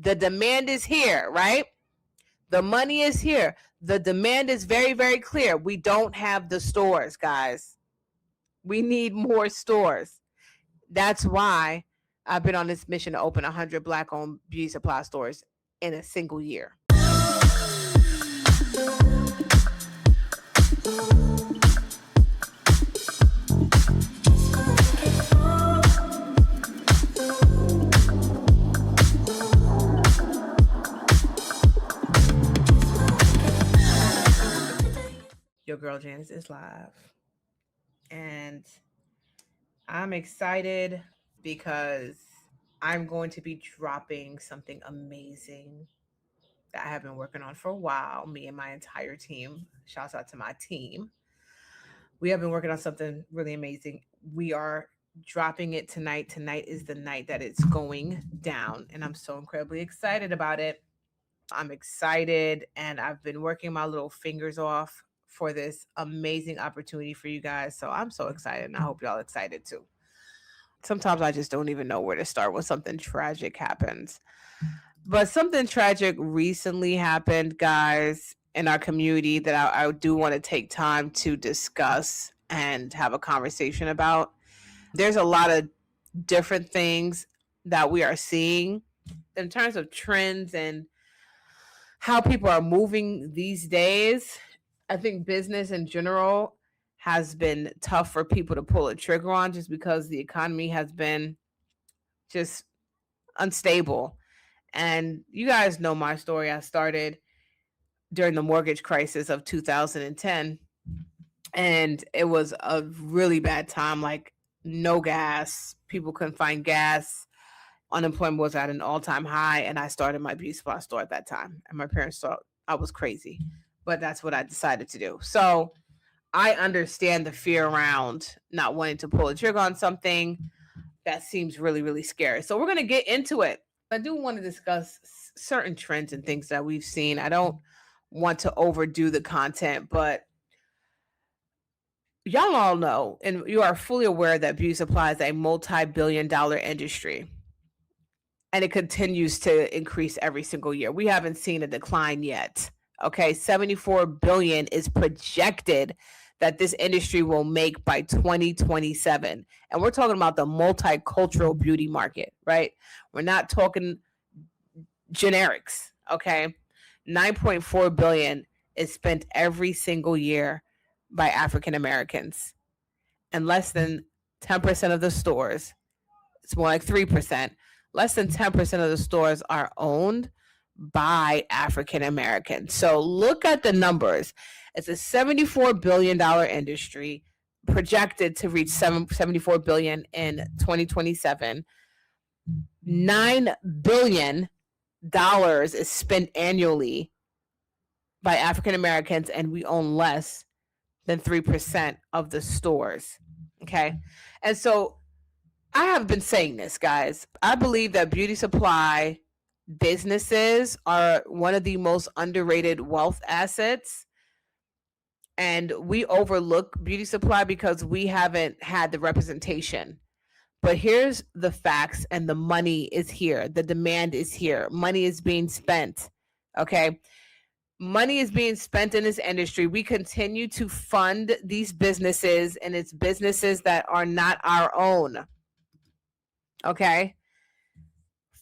The demand is here, right? The money is here. The demand is very, very clear. We don't have the stores, guys. We need more stores. That's why I've been on this mission to open 100 Black-owned beauty supply stores in a single year. Your girl Janice is live. And I'm excited because I'm going to be dropping something amazing that I have been working on for a while, me and my entire team. Shouts out to my team. We have been working on something really amazing. We are dropping it tonight. Tonight is the night that it's going down, and I'm so incredibly excited about it. I'm excited, and I've been working my little fingers off for this amazing opportunity for you guys. So I'm so excited, and I hope y'all excited too. Sometimes I just don't even know where to start when something tragic happens. But something tragic recently happened, guys, in our community that I do want to take time to discuss and have a conversation about. There's a lot of different things that we are seeing in terms of trends and how people are moving these days. I think business in general has been tough for people to pull a trigger on just because the economy has been just unstable. And you guys know my story. I started during the mortgage crisis of 2010, and it was a really bad time, like no gas. People couldn't find gas. Unemployment was at an all-time high, and I started my beauty supply store at that time. And my parents thought I was crazy, but that's what I decided to do. So I understand the fear around not wanting to pull a trigger on something that seems really, really scary. So we're going to get into it. I do want to discuss certain trends and things that we've seen. I don't want to overdo the content, but y'all all know, and you are fully aware that beauty supply is a multi-billion-dollar industry, and it continues to increase every single year. We haven't seen a decline yet. Okay, 74 billion is projected that this industry will make by 2027. And we're talking about the multicultural beauty market, right? We're not talking generics, okay? 9.4 billion is spent every single year by African Americans. And less than 10% of the stores, it's more like 3%, less than 10% of the stores are owned by African Americans. So look at the numbers. It's a $74 billion industry projected to reach $74 billion in 2027. $9 billion is spent annually by African Americans, and we own less than 3% of the stores. Okay. And so I have been saying this, guys. I believe that beauty supply businesses are one of the most underrated wealth assets. And we overlook beauty supply because we haven't had the representation. But here's the facts, and the money is here. The demand is here. Money is being spent. Okay. Money is being spent in this industry. We continue to fund these businesses, and it's businesses that are not our own. Okay.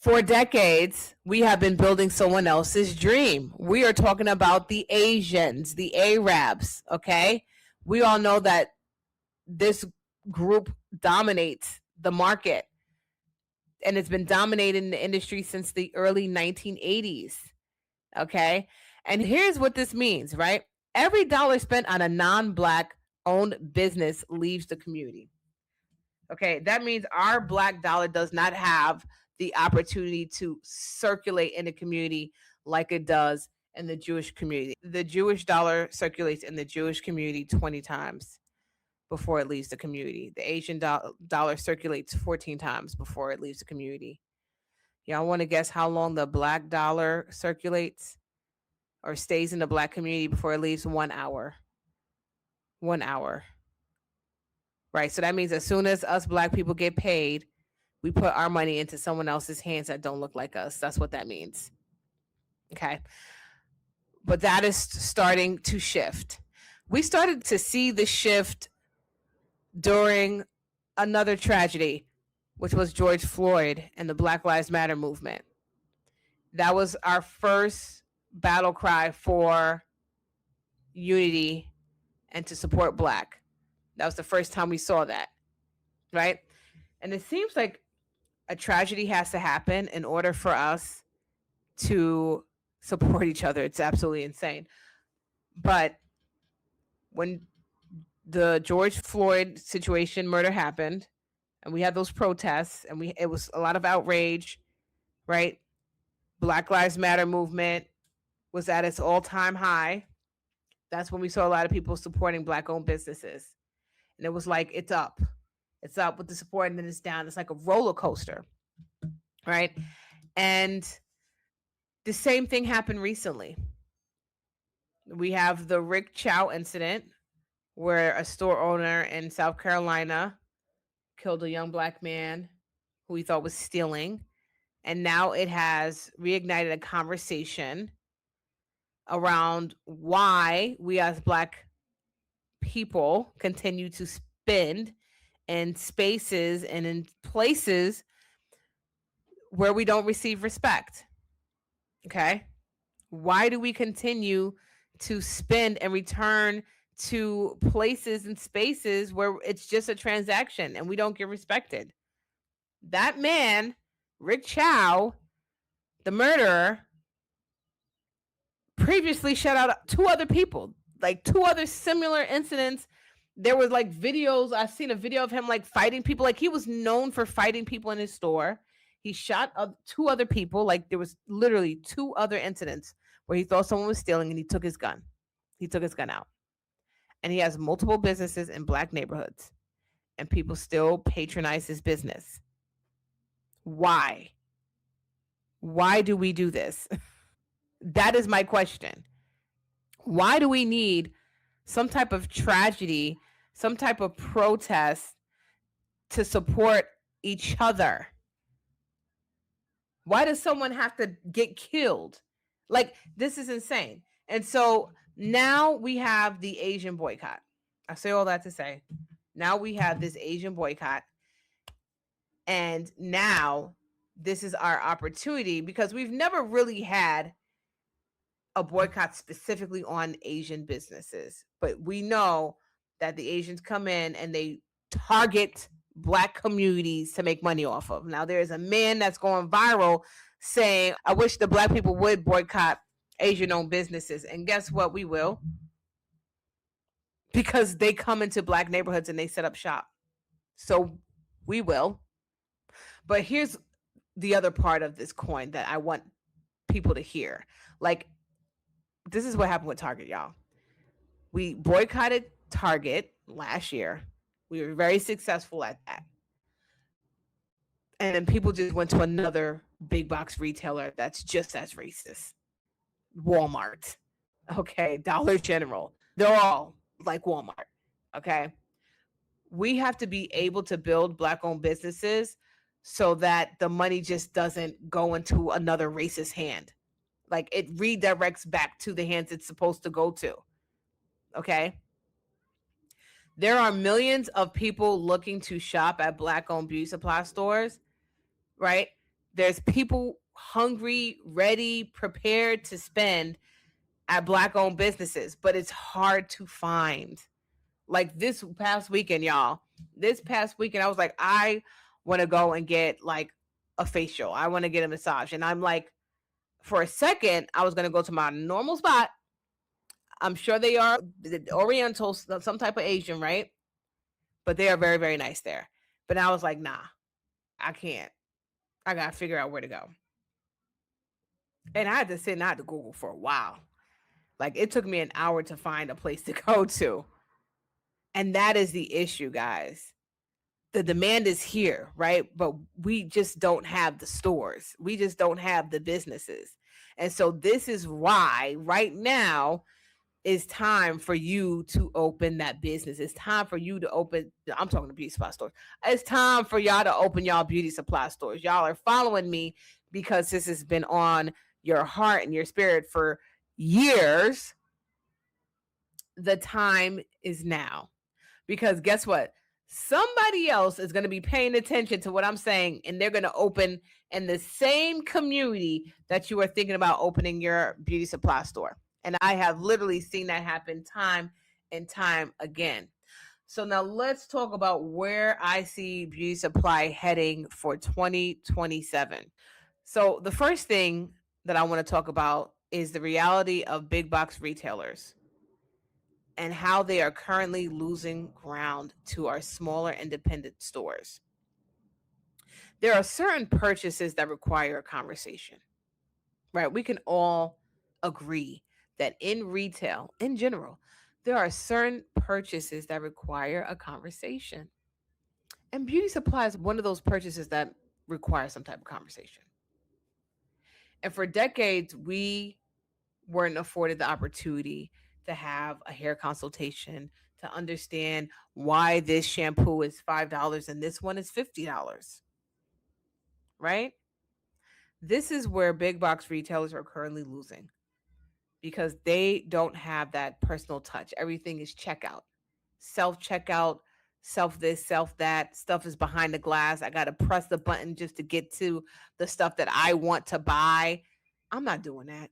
For decades, we have been building someone else's dream. We are talking about the Asians, the Arabs, okay? We all know that this group dominates the market, and it's been dominating the industry since the early 1980s, okay? And here's what this means, right? Every dollar spent on a non-Black owned business leaves the community. Okay, that means our Black dollar does not have the opportunity to circulate in the community like it does in the Jewish community. The Jewish dollar circulates in the Jewish community 20 times before it leaves the community. The Asian dollar circulates 14 times before it leaves the community. Y'all want to guess how long the Black dollar circulates or stays in the Black community before it leaves? 1 hour. 1 hour. Right. So that means as soon as us Black people get paid, We put our money into someone else's hands that don't look like us. That's what that means. Okay. But that is starting to shift. We started to see the shift during another tragedy, which was George Floyd and the Black Lives Matter movement. That was our first battle cry for unity and to support Black. That was the first time we saw that, right? And it seems like a tragedy has to happen in order for us to support each other. It's absolutely insane. But when the George Floyd situation murder happened and we had those protests and it was a lot of outrage, right? Black Lives Matter movement was at its all-time high. That's when we saw a lot of people supporting Black-owned businesses. And it was like, it's up with the support, and then it's down. It's like a roller coaster, right? And the same thing happened recently. We have the Rick Chow incident where a store owner in South Carolina killed a young Black man who he thought was stealing. And now it has reignited a conversation around why we as Black people continue to spend in spaces and in places where we don't receive respect. Okay? Why do we continue to spend and return to places and spaces where it's just a transaction and we don't get respected? That man, Rick Chow, the murderer, previously shut out 2 other people, like 2 other similar incidents. There was like videos. I've seen a video of him like fighting people. Like he was known for fighting people in his store. He shot 2 other people. Like there was literally 2 other incidents where he thought someone was stealing and he took his gun. He took his gun out. And he has multiple businesses in Black neighborhoods. And people still patronize his business. Why? Why do we do this? That is my question. Why do we need some type of tragedy, some type of protest to support each other? Why does someone have to get killed? Like, this is insane. And so now we have the Asian boycott. I say all that to say, now we have this Asian boycott. And now this is our opportunity, because we've never really had a boycott specifically on Asian businesses. But we know that the Asians come in and they target Black communities to make money off of. Now, there's a man that's going viral saying, I wish the Black people would boycott Asian-owned businesses. And guess what? We will. Because they come into Black neighborhoods and they set up shop. So we will. But here's the other part of this coin that I want people to hear. Like, this is what happened with Target, y'all. We boycotted Target last year. We were very successful at that. And then people just went to another big box retailer that's just as racist. Walmart. Okay. Dollar General. They're all like Walmart. Okay. We have to be able to build Black-owned businesses so that the money just doesn't go into another racist hand. Like, it redirects back to the hands it's supposed to go to. Okay. There are millions of people looking to shop at Black-owned beauty supply stores, right? There's people hungry, ready, prepared to spend at Black-owned businesses, but it's hard to find. Like this past weekend, y'all. This past weekend, I was like, I want to go and get like a facial. I want to get a massage. And I'm like, for a second, I was going to go to my normal spot. I'm sure they are the Oriental, some type of Asian, right? But they are very, very nice there. But I was like, nah, I can't. I got to figure out where to go. And I had to sit and I had to Google for a while. Like, it took me an hour to find a place to go to. And that is the issue, guys. The demand is here, right? But we just don't have the stores. We just don't have the businesses. And so this is why right now It's time for you to open that business. It's time for you to open. I'm talking to beauty supply stores. It's time for y'all to open y'all beauty supply stores. Y'all are following me because this has been on your heart and your spirit for years. The time is now. Because guess what? Somebody else is going to be paying attention to what I'm saying, and they're going to open in the same community that you are thinking about opening your beauty supply store. And I have literally seen that happen time and time again. So now let's talk about where I see beauty supply heading for 2027. So the first thing that I want to talk about is the reality of big box retailers and how they are currently losing ground to our smaller independent stores. There are certain purchases that require a conversation, right? We can all agree that in retail, in general, there are certain purchases that require a conversation. And beauty supply is one of those purchases that require some type of conversation. And for decades, we weren't afforded the opportunity to have a hair consultation, to understand why this shampoo is $5 and this one is $50, right? This is where big box retailers are currently losing because they don't have that personal touch. Everything is checkout, self checkout, self this, self that. Stuff is behind the glass. I got to press the button just to get to the stuff that I want to buy. I'm not doing that.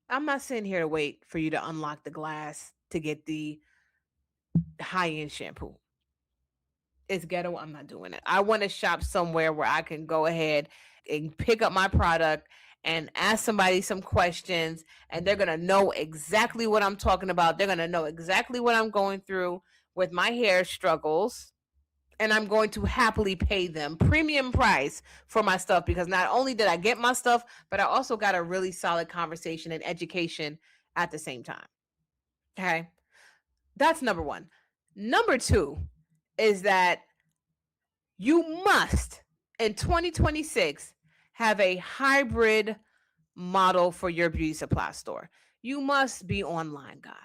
I'm not sitting here to wait for you to unlock the glass to get the high end shampoo. It's ghetto. I'm not doing it. I want to shop somewhere where I can go ahead and pick up my product and ask somebody some questions, and they're going to know exactly what I'm talking about. They're going to know exactly what I'm going through with my hair struggles. And I'm going to happily pay them premium price for my stuff because not only did I get my stuff, but I also got a really solid conversation and education at the same time. Okay. That's number one. Number two is that you must, in 2026, have a hybrid model for your beauty supply store. You must be online, guys.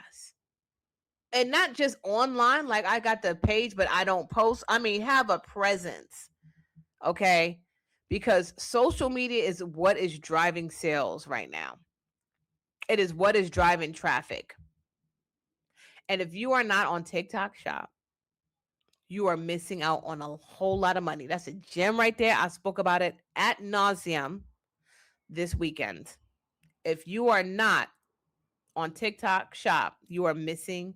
And not just online, like I got the page, but I don't post. I mean, have a presence, okay? Because social media is what is driving sales right now. It is what is driving traffic. And if you are not on TikTok Shop, you are missing out on a whole lot of money. That's a gem right there. I spoke about it ad nauseum this weekend. If you are not on TikTok Shop, you are missing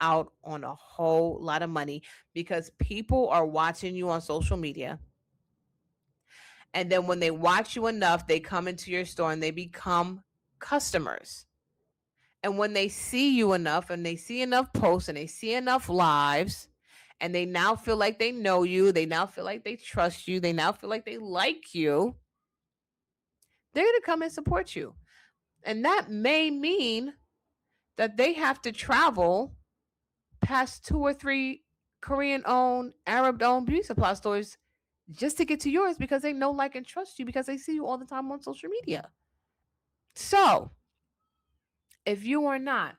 out on a whole lot of money because people are watching you on social media. And then when they watch you enough, they come into your store and they become customers. And when they see you enough and they see enough posts and they see enough lives, and they now feel like they know you, they now feel like they trust you, they now feel like they like you, they're going to come and support you. And that may mean that they have to travel past two or three Korean owned, Arab owned beauty supply stores just to get to yours because they know, like, and trust you because they see you all the time on social media. So, if you are not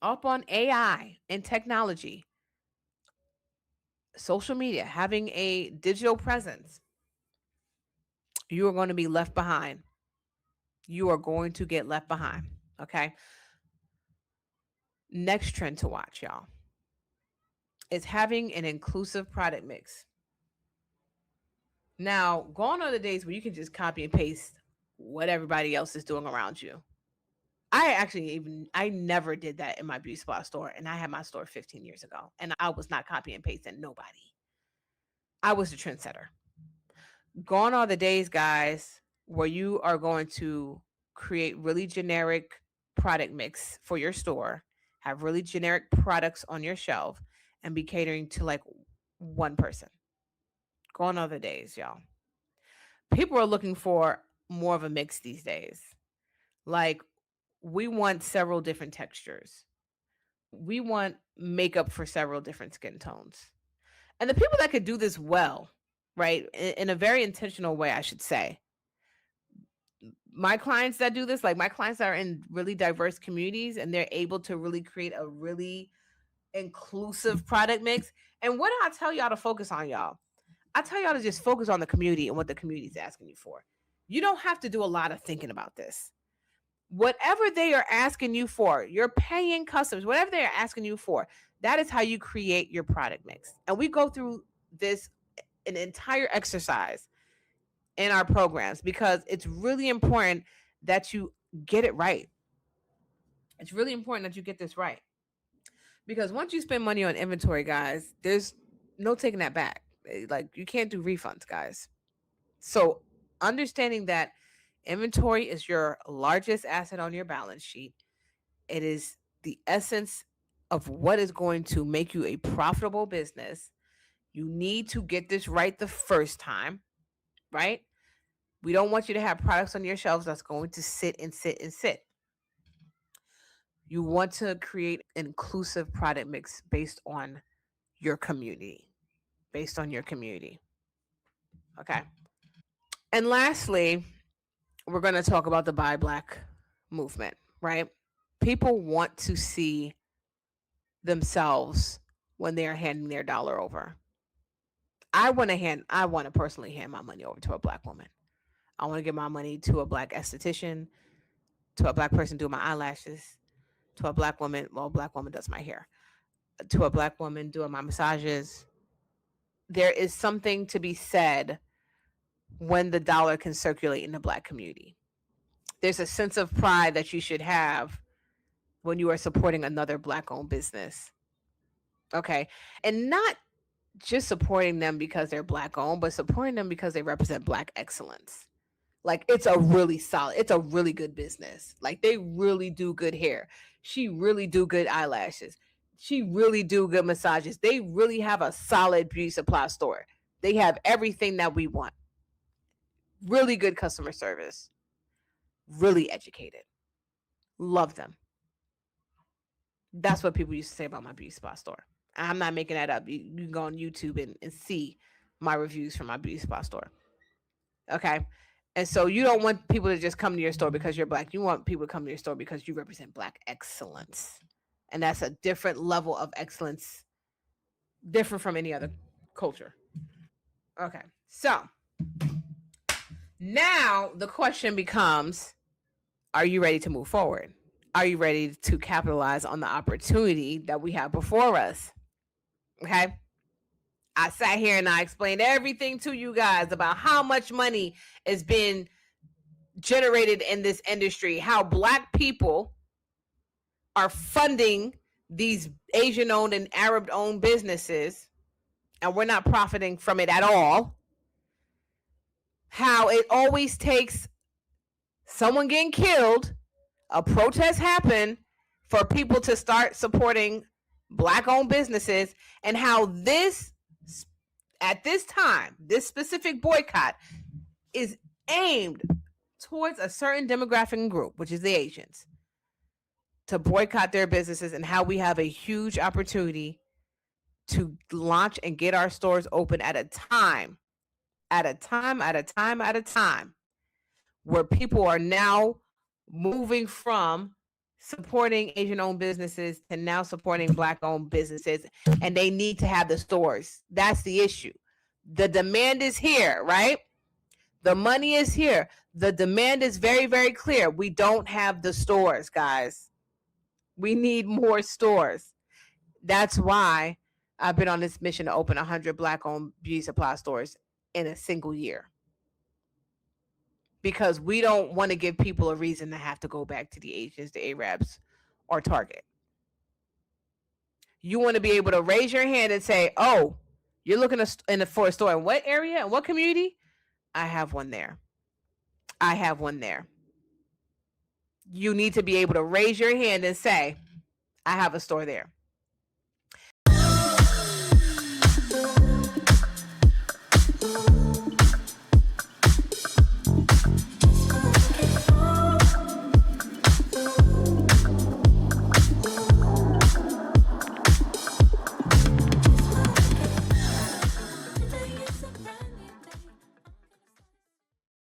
up on AI and technology, social media, having a digital presence, you are going to be left behind. You are going to get left behind. Okay. Next trend to watch, y'all, is having an inclusive product mix. Now, gone are the days where you can just copy and paste what everybody else is doing around you. I never did that in my beauty supply store, and I had my store 15 years ago, and I was not copy and pasting nobody. I was the trendsetter. Gone are the days, guys, where you are going to create really generic product mix for your store, have really generic products on your shelf, and be catering to like one person. Gone are the days, y'all. People are looking for more of a mix these days. Like, we want several different textures. We want makeup for several different skin tones. And the people that could do this well, right, in a very intentional way, I should say, my clients that do this, like my clients that are in really diverse communities and they're able to really create a really inclusive product mix. And what do I tell y'all to focus on, y'all? I tell y'all to just focus on the community and what the community is asking you for. You don't have to do a lot of thinking about this. Whatever they are asking you for, your paying customers, whatever they are asking you for, that is how you create your product mix. And we go through this an entire exercise in our programs because it's really important that you get it right. It's really important that you get this right. Because once you spend money on inventory, guys, there's no taking that back. Like you can't do refunds, guys. So understanding that inventory is your largest asset on your balance sheet, it is the essence of what is going to make you a profitable business. You need to get this right the first time, right? We don't want you to have products on your shelves that's going to sit and sit and sit. You want to create an inclusive product mix based on your community. Based on your community. Okay. And lastly, we're going to talk about the Buy Black movement, right? People want to see themselves when they're handing their dollar over. I want to personally hand my money over to a Black woman. I want to give my money to a Black esthetician, to a Black person doing my eyelashes, to a Black woman. Well, a Black woman does my hair. To a Black woman doing my massages. There is something to be said when the dollar can circulate in the Black community. There's a sense of pride that you should have when you are supporting another Black owned business. Okay. And not just supporting them because they're Black owned, but supporting them because they represent Black excellence. Like it's a really good business. Like they really do good hair. She really do good eyelashes. She really do good massages. They really have a solid beauty supply store. They have everything that we want. Really good customer service. Really educated. Love them. That's what people used to say about my beauty supply store. I'm not making that up. You can go on YouTube and see my reviews from my beauty supply store. Okay. And so you don't want people to just come to your store because you're Black. You want people to come to your store because you represent Black excellence. And that's a different level of excellence, different from any other culture. Okay. So now the question becomes, are you ready to move forward? Are you ready to capitalize on the opportunity that we have before us? Okay. I sat here and I explained everything to you guys about how much money is being generated in this industry, how Black people are funding these Asian owned and Arab owned businesses, and we're not profiting from it at all. How it always takes someone getting killed, a protest happen for people to start supporting Black owned businesses, and how this, at this time, this specific boycott is aimed towards a certain demographic group, which is the Asians, to boycott their businesses, and how we have a huge opportunity to launch and get our stores open at a time, where people are now moving from supporting Asian owned businesses to now supporting Black owned businesses, and they need to have the stores. That's the issue. The demand is here, right? The money is here. The demand is very, very clear. We don't have the stores, guys. We need more stores. That's why I've been on this mission to open 100 Black owned beauty supply stores in a single year. Because we don't want to give people a reason to have to go back to the Asians, the Arabs, or Target. You want to be able to raise your hand and say, oh, you're looking for a store in what area and what community? I have one there. I have one there. You need to be able to raise your hand and say, I have a store there.